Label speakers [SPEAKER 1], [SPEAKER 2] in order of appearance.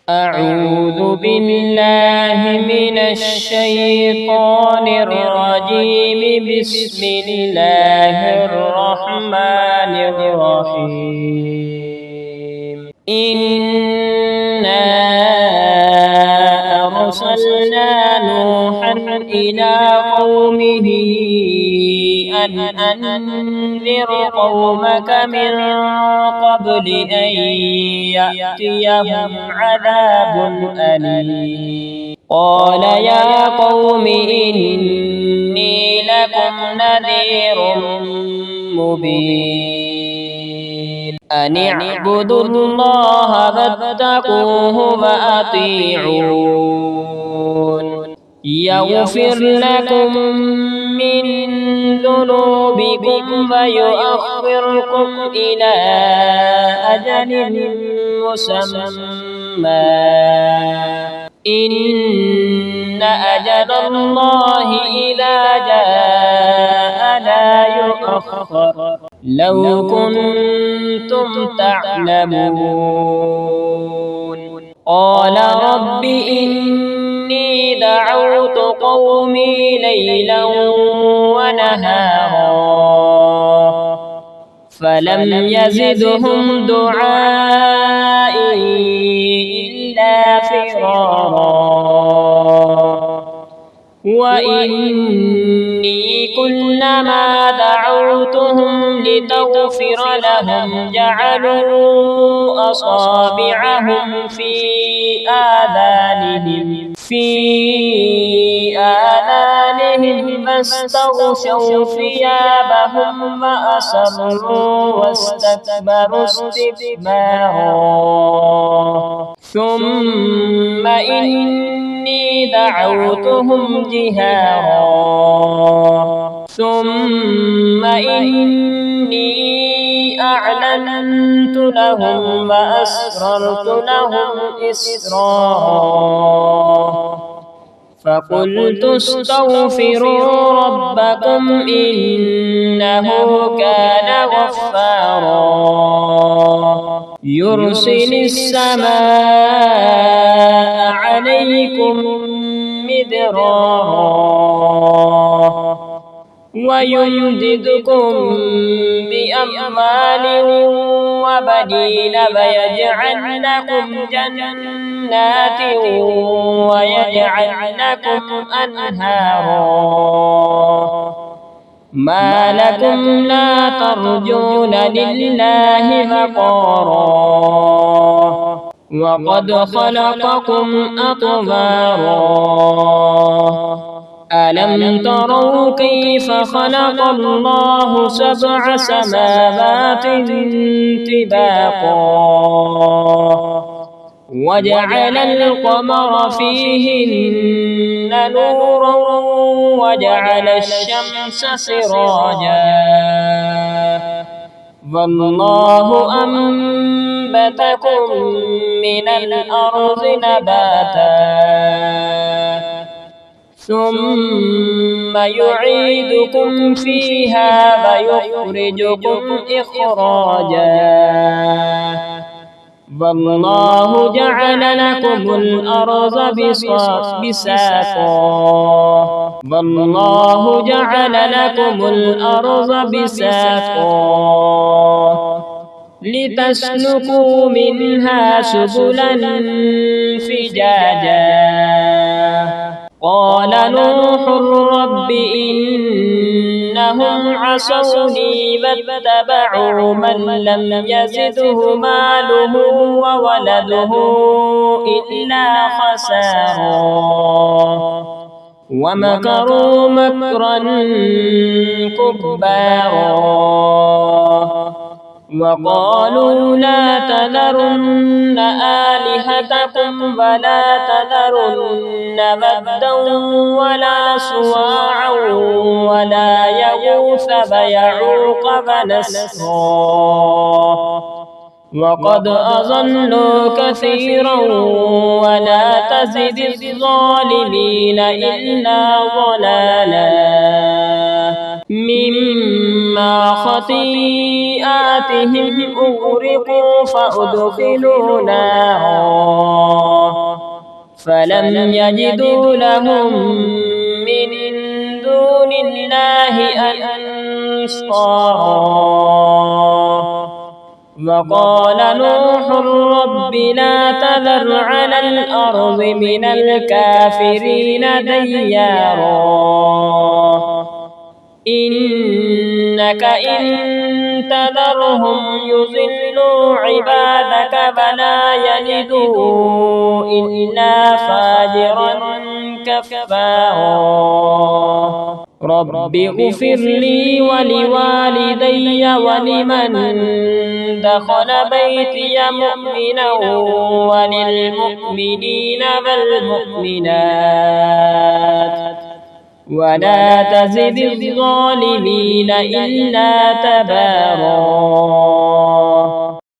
[SPEAKER 1] أعوذ بالله من الشيطان الرجيم. بسم الله الرحمن الرحيم. إنا أرسلنا نوحا إلى قومه أن أنذر قومك من قبل أن يأتيهم عذاب أليم. قال يا قوم إني لكم نذير مبين. أن اعبدوا الله واتقوه وأطيعون. يغفر لكم من ذنوبكم ويؤخركم إلى أجل مسمى إن أجل الله إذا جاء لا يؤخر لو كنتم تعلمون. قال رب إني دعوت قومي ليلا ونهارا فلم يزدهم دعائي إلا فرارا. وإني كلما دعوتهم لتغفر لهم جعلوا أصابعهم في آذانهم فاستغشوا ثيابهم وأصروا واستكبروا استكبارا. ثم إني دعوتهم جهارا ثم إني أعلنت لهم وأسررت لهم إسرارا. فقلت استغفروا ربكم إنه كان غفارا يرسل السماء عليكم مدرارا ويمددكم بأموال وبنين ويجعل لكم جنات ويجعل لكم أنهارا. ما لكم لا ترجون لله وقارا وقد خلقكم أطوارا. ألم تروا كيف خلق الله سبع سماوات طباقا وجعل القمر فيهن نورا وجعل الشمس سراجا والله أنبتكم من الأرض نباتا ثم يعيدكم فيها ويخرجكم إخراجا. والله جعل لكم الأرض بساطا لتسلكوا منها سبلا فجاجا. قال نوح رب إنهم عصوني واتبعوا من لم يزده ماله وولده إلا خسارا ومكروا مكرا كبارا. وقالوا لا تذرن آلهتكم ولا تذرن ودا ولا سواعا ولا يغوث ويعوق ونسرا وقد أضلوا كثيرا ولا تزد الظالمين إلا ضلالا. مما خطيئاتهم أغرقوا فأدخلوا نارا فلم يجدوا لهم من دون الله أنصارا. وقال نوح رب لا تذر على الأرض من الكافرين ديارا إنك إن تذرهم يضلوا عبادك فلا يلدوا إلا فاجرا كفارا. رب اغفر لي ولوالدي ولمن دخل بيتي مؤمنا وللمؤمنين والمؤمنات ولا تزد الظالمين إلا تبارا.